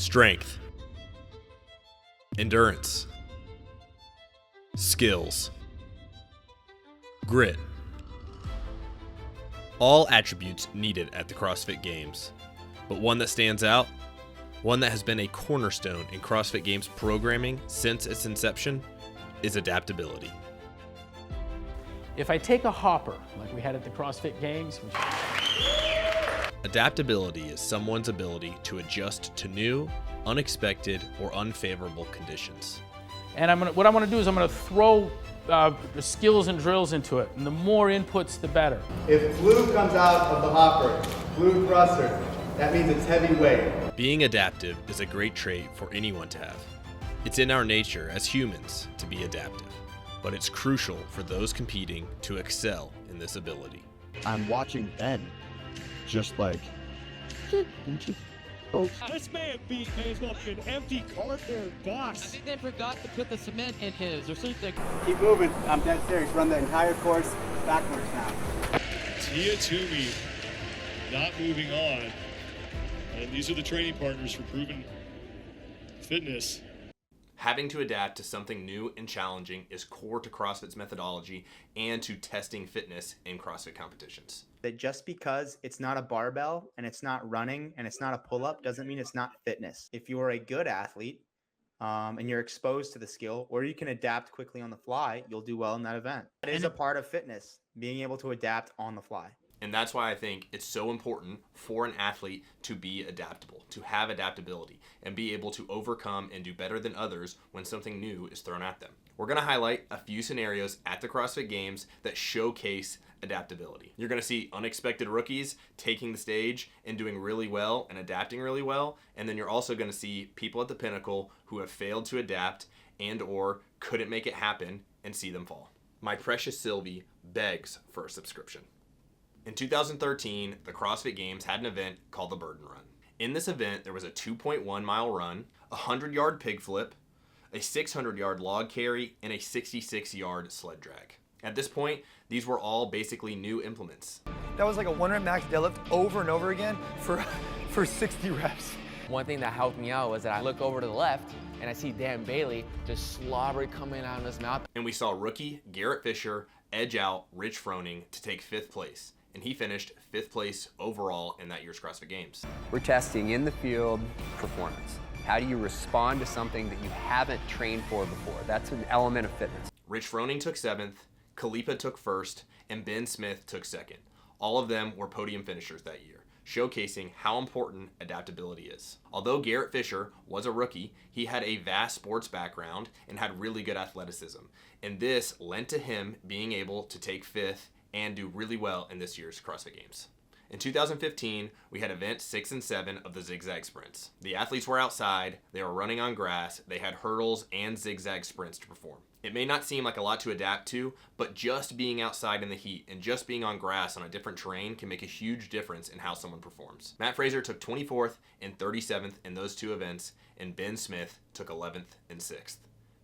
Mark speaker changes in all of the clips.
Speaker 1: Strength, endurance, skills, grit. All attributes needed at the CrossFit Games, but one that stands out, one that has been a cornerstone in CrossFit Games programming since its inception, is adaptability.
Speaker 2: If I take a hopper, like we had at the CrossFit Games,
Speaker 1: Adaptability is someone's ability to adjust to new, unexpected, or unfavorable conditions.
Speaker 2: and what I'm gonna do is I'm gonna throw the skills and drills into it, and the more inputs, the better.
Speaker 3: If glue comes out of the hopper, glue thruster, that means it's heavy weight.
Speaker 1: Being adaptive is a great trait for anyone to have. It's in our nature as humans to be adaptive, but it's crucial for those competing to excel in this ability.
Speaker 4: I'm watching Ben just like,
Speaker 5: This man beat may as well be an empty cardboard
Speaker 6: I
Speaker 5: box.
Speaker 6: think they forgot to put the cement in his or something.
Speaker 3: Keep moving. I'm dead serious. Run the entire course backwards now.
Speaker 5: Tia Toomey not moving on. And these are the training partners for Proven Fitness.
Speaker 1: Having to adapt to something new and challenging is core to CrossFit's methodology and to testing fitness in CrossFit competitions.
Speaker 7: That just because it's not a barbell and it's not running and it's not a pull-up doesn't mean it's not fitness. If you are a good athlete and you're exposed to the skill, or you can adapt quickly on the fly, you'll do well in that event. That is a part of fitness, being able to adapt on the fly.
Speaker 1: And that's why I think it's so important for an athlete to be adaptable, to have adaptability, and be able to overcome and do better than others when something new is thrown at them. We're going to highlight a few scenarios at the CrossFit Games that showcase adaptability. You're going to see unexpected rookies taking the stage and doing really well and adapting really well. And then you're also going to see people at the pinnacle who have failed to adapt and or couldn't make it happen and see them fall. My precious Sylvie begs for a subscription. In 2013, the CrossFit Games had an event called the Burden Run. In this event, there was a 2.1 mile run, a 100-yard pig flip, a 600-yard log carry, and a 66-yard sled drag. At this point, these were all basically new implements.
Speaker 8: That was like a 1 rep max deadlift over and over again for 60 reps.
Speaker 9: One thing that helped me out was that I look over to the left and I see Dan Bailey just slobber coming out of his mouth.
Speaker 1: And we saw rookie Garrett Fisher edge out Rich Froning to take 5th place. And he finished 5th place overall in that year's CrossFit Games.
Speaker 10: We're testing in the field performance. How do you respond to something that you haven't trained for before? That's an element of fitness.
Speaker 1: Rich Froning took 7th, Kalipa took 1st, and Ben Smith took 2nd. All of them were podium finishers that year, showcasing how important adaptability is. Although Garrett Fisher was a rookie, he had a vast sports background and had really good athleticism. And this lent to him being able to take 5th and do really well in this year's CrossFit Games. In 2015, we had events 6 and 7 of the zigzag sprints. The athletes were outside, they were running on grass, they had hurdles and zigzag sprints to perform. It may not seem like a lot to adapt to, but just being outside in the heat and just being on grass on a different terrain can make a huge difference in how someone performs. Matt Fraser took 24th and 37th in those two events, and Ben Smith took 11th and 6th.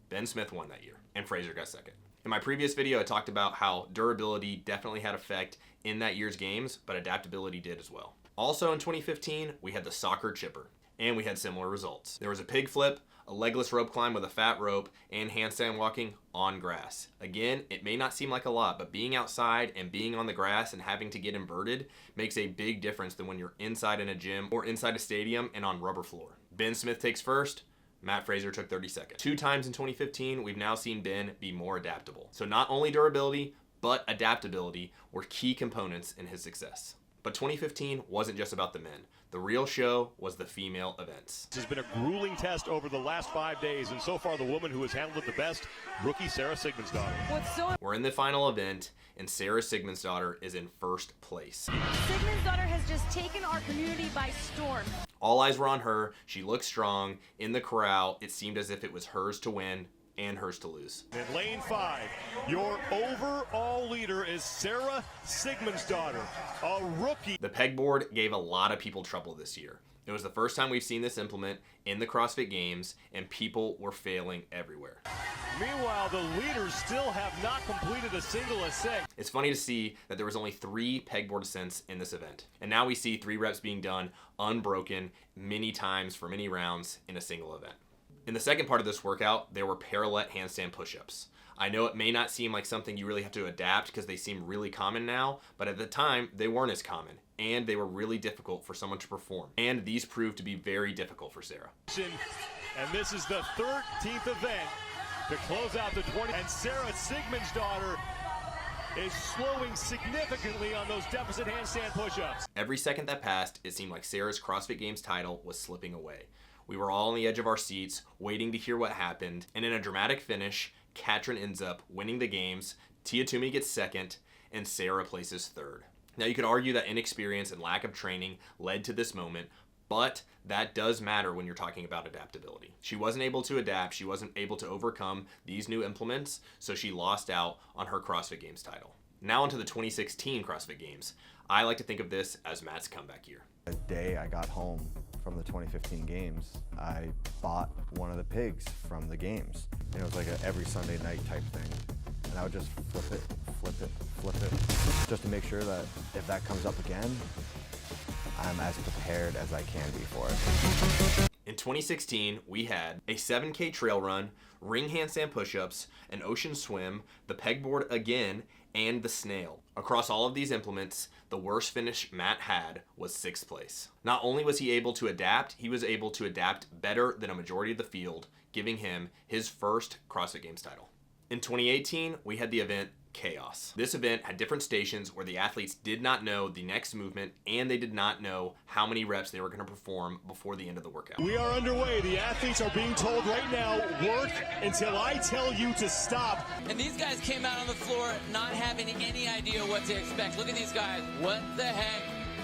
Speaker 1: Ben Smith won that year, and Fraser got 2nd. In my previous video, I talked about how durability definitely had effect in that year's games, but adaptability did as well. Also in 2015, we had the soccer chipper, and we had similar results. There was a pig flip, a legless rope climb with a fat rope, and handstand walking on grass. Again, it may not seem like a lot, but being outside and being on the grass and having to get inverted makes a big difference than when you're inside in a gym or inside a stadium and on rubber floor. Ben Smith takes 1st, Matt Fraser took 32nd. 2 times in 2015, we've now seen Ben be more adaptable. So not only durability, but adaptability were key components in his success. But 2015 wasn't just about the men. The real show was the female events.
Speaker 5: This has been a grueling test over the last 5 days, and so far the woman who has handled it the best, rookie Sarah Sigmundsdottir.
Speaker 1: We're in the final event, and Sarah Sigmundsdottir is in 1st place.
Speaker 11: Sigmundsdottir has just taken our community by storm.
Speaker 1: All eyes were on her. She looked strong. In the corral, it seemed as if it was hers to win and hers to lose.
Speaker 5: In lane 5, your overall leader is Sarah Sigmundsdottir, a rookie.
Speaker 1: The pegboard gave a lot of people trouble this year. It was the first time we've seen this implement in the CrossFit Games, and people were failing everywhere.
Speaker 5: Meanwhile, the leaders still have not completed a single ascent.
Speaker 1: It's funny to see that there was only 3 pegboard ascents in this event. And now we see 3 reps being done unbroken many times for many rounds in a single event. In the second part of this workout, there were parallel handstand push-ups. I know it may not seem like something you really have to adapt because they seem really common now, but at the time, they weren't as common, and they were really difficult for someone to perform. And these proved to be very difficult for Sarah.
Speaker 5: And this is the 13th event to close out the 20. And Sarah Sigmund's daughter is slowing significantly on those deficit handstand push-ups.
Speaker 1: Every second that passed, it seemed like Sarah's CrossFit Games title was slipping away. We were all on the edge of our seats, waiting to hear what happened, and in a dramatic finish, Katrin ends up winning the games, Tia Toomey gets second, and Sarah places third. Now you could argue that inexperience and lack of training led to this moment, but that does matter when you're talking about adaptability. She wasn't able to adapt, she wasn't able to overcome these new implements, so she lost out on her CrossFit Games title. Now onto the 2016 CrossFit Games. I like to think of this as Matt's comeback year.
Speaker 4: The day I got home from the 2015 games, I bought one of the pigs from the games. And it was like a every Sunday night type thing. And I would just flip it, flip it, flip it, just to make sure that if that comes up again, I'm as prepared as I can be for it.
Speaker 1: In 2016, we had a 7K trail run, ring handstand push-ups, an ocean swim, the pegboard again, and the snail. Across all of these implements, the worst finish Matt had was 6th place. Not only was he able to adapt, he was able to adapt better than a majority of the field, giving him his first CrossFit Games title. In 2018, we had the event Chaos. This event had different stations where the athletes did not know the next movement and they did not know how many reps they were going to perform before the end of the workout.
Speaker 5: We are underway. The athletes are being told right now, work until I tell you to stop.
Speaker 6: And these guys came out on the floor not having any idea what to expect. Look at these guys. What the heck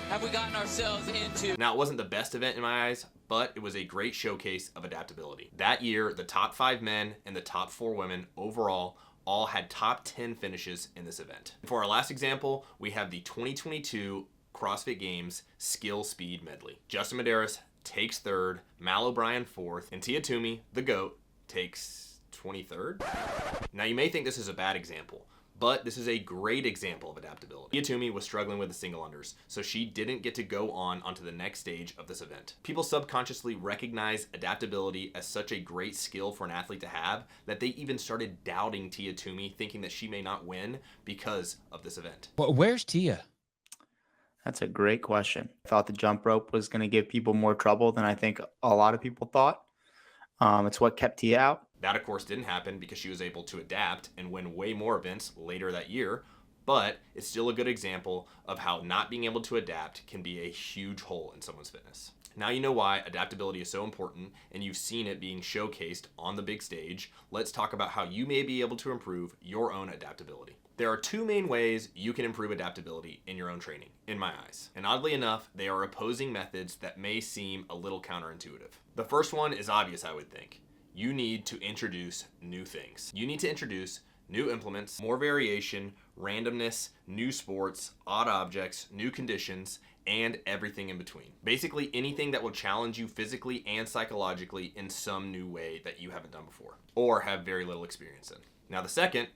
Speaker 6: have we gotten ourselves into?
Speaker 1: Now, it wasn't the best event in my eyes, but it was a great showcase of adaptability. That year, the top 5 men and the top 4 women overall all had top 10 finishes in this event. For our last example, we have the 2022 CrossFit Games Skill Speed Medley. Justin Medeiros takes 3rd, Mal O'Brien 4th, and Tia Toomey, the GOAT, takes 23rd. Now you may think this is a bad example, but this is a great example of adaptability. Tia Toomey was struggling with the single unders, so she didn't get to go onto the next stage of this event. People subconsciously recognize adaptability as such a great skill for an athlete to have that they even started doubting Tia Toomey, thinking that she may not win because of this event.
Speaker 12: Well, where's Tia?
Speaker 7: That's a great question. I thought the jump rope was going to give people more trouble than I think a lot of people thought. It's what kept Tia out.
Speaker 1: That, of course, didn't happen because she was able to adapt and win way more events later that year, but it's still a good example of how not being able to adapt can be a huge hole in someone's fitness. Now you know why adaptability is so important, and you've seen it being showcased on the big stage. Let's talk about how you may be able to improve your own adaptability. There are 2 main ways you can improve adaptability in your own training, in my eyes. And oddly enough, they are opposing methods that may seem a little counterintuitive. The first one is obvious, I would think. You need to introduce new things. You need to introduce new implements, more variation, randomness, new sports, odd objects, new conditions, and everything in between. Basically anything that will challenge you physically and psychologically in some new way that you haven't done before or have very little experience in. Now the second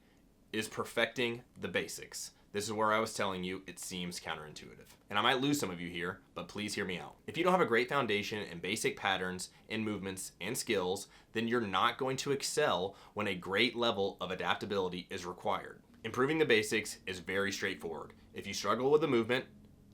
Speaker 1: is perfecting the basics. This is where I was telling you it seems counterintuitive. And I might lose some of you here, but please hear me out. If you don't have a great foundation in basic patterns and movements and skills, then you're not going to excel when a great level of adaptability is required. Improving the basics is very straightforward. If you struggle with a movement,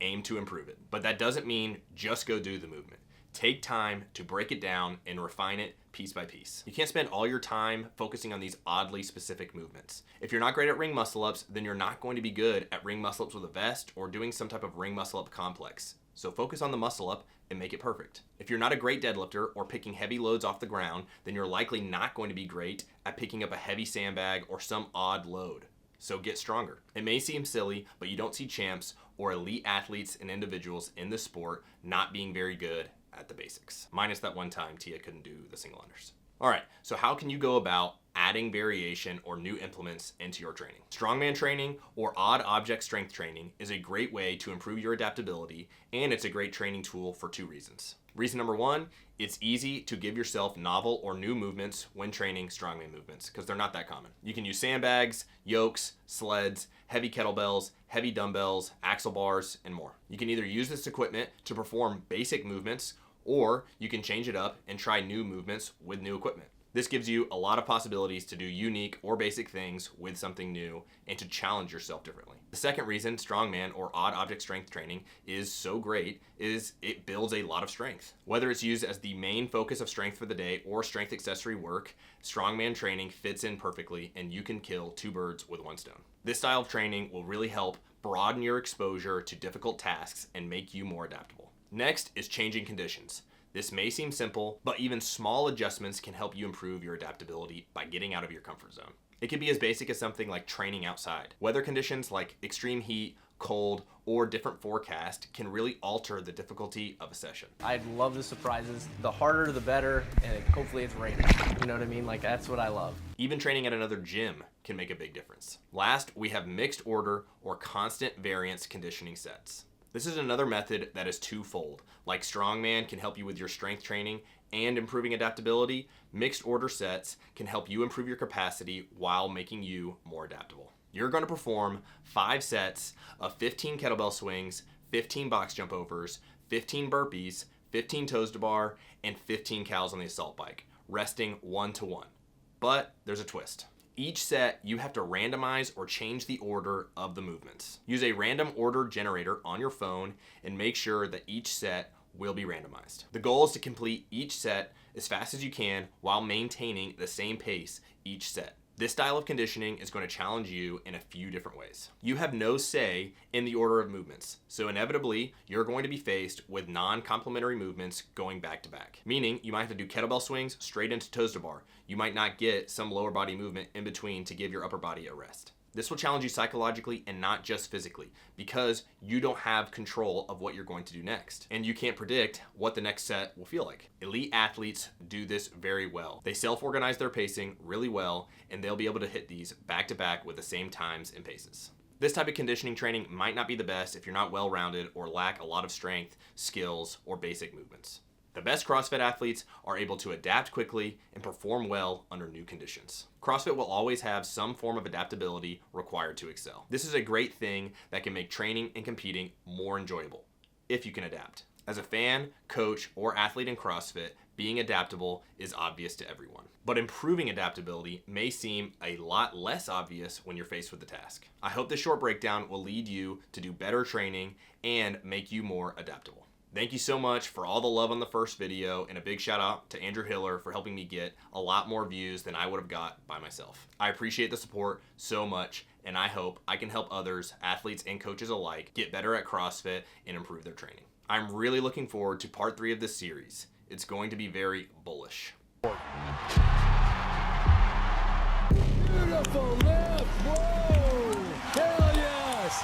Speaker 1: aim to improve it. But that doesn't mean just go do the movement. Take time to break it down and refine it piece by piece. You can't spend all your time focusing on these oddly specific movements. If you're not great at ring muscle ups, then you're not going to be good at ring muscle ups with a vest or doing some type of ring muscle up complex. So focus on the muscle up and make it perfect. If you're not a great deadlifter or picking heavy loads off the ground, then you're likely not going to be great at picking up a heavy sandbag or some odd load. So get stronger. It may seem silly, but you don't see champs or elite athletes and individuals in the sport not being very good at the basics. Minus that one time Tia couldn't do the single unders. All right, so how can you go about adding variation or new implements into your training? Strongman training or odd object strength training is a great way to improve your adaptability, and it's a great training tool for 2 reasons. Reason number 1, it's easy to give yourself novel or new movements when training strongman movements because they're not that common. You can use sandbags, yokes, sleds, heavy kettlebells, heavy dumbbells, axle bars, and more. You can either use this equipment to perform basic movements, or you can change it up and try new movements with new equipment. This gives you a lot of possibilities to do unique or basic things with something new and to challenge yourself differently. The second reason strongman or odd object strength training is so great is it builds a lot of strength. Whether it's used as the main focus of strength for the day or strength accessory work, strongman training fits in perfectly and you can kill 2 birds with 1 stone. This style of training will really help broaden your exposure to difficult tasks and make you more adaptable. Next is changing conditions. This may seem simple, but even small adjustments can help you improve your adaptability by getting out of your comfort zone. It can be as basic as something like training outside. Weather conditions like extreme heat, cold, or different forecast can really alter the difficulty of a session.
Speaker 9: I love the surprises. The harder, the better, and hopefully it's raining. You know what I mean? Like, that's what I love.
Speaker 1: Even training at another gym can make a big difference. Last, we have mixed order or constant variance conditioning sets. This is another method that is twofold. Like strongman can help you with your strength training and improving adaptability, mixed order sets can help you improve your capacity while making you more adaptable. You're going to perform 5 sets of 15 kettlebell swings, 15 box jump overs, 15 burpees, 15 toes to bar, and 15 cows on the assault bike, resting 1-to-1. But there's a twist. Each set, you have to randomize or change the order of the movements. Use a random order generator on your phone and make sure that each set will be randomized. The goal is to complete each set as fast as you can while maintaining the same pace each set. This style of conditioning is going to challenge you in a few different ways. You have no say in the order of movements, so inevitably you're going to be faced with non-complementary movements going back to back. Meaning you might have to do kettlebell swings straight into toes to bar. You might not get some lower body movement in between to give your upper body a rest. This will challenge you psychologically and not just physically because you don't have control of what you're going to do next. And you can't predict what the next set will feel like. Elite athletes do this very well. They self-organize their pacing really well and they'll be able to hit these back to back with the same times and paces. This type of conditioning training might not be the best if you're not well-rounded or lack a lot of strength, skills, or basic movements. The best CrossFit athletes are able to adapt quickly and perform well under new conditions. CrossFit will always have some form of adaptability required to excel. This is a great thing that can make training and competing more enjoyable, if you can adapt. As a fan, coach, or athlete in CrossFit, being adaptable is obvious to everyone. But improving adaptability may seem a lot less obvious when you're faced with the task. I hope this short breakdown will lead you to do better training and make you more adaptable. Thank you so much for all the love on the first video, and a big shout out to Andrew Hiller for helping me get a lot more views than I would have got by myself. I appreciate the support so much, and I hope I can help others, athletes and coaches alike, get better at CrossFit and improve their training. I'm really looking forward to part 3 of this series. It's going to be very bullish.
Speaker 12: Beautiful lift, whoa, hell yes,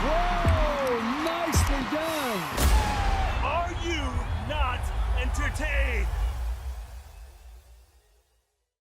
Speaker 12: whoa, nicely done.
Speaker 5: Are you not entertained?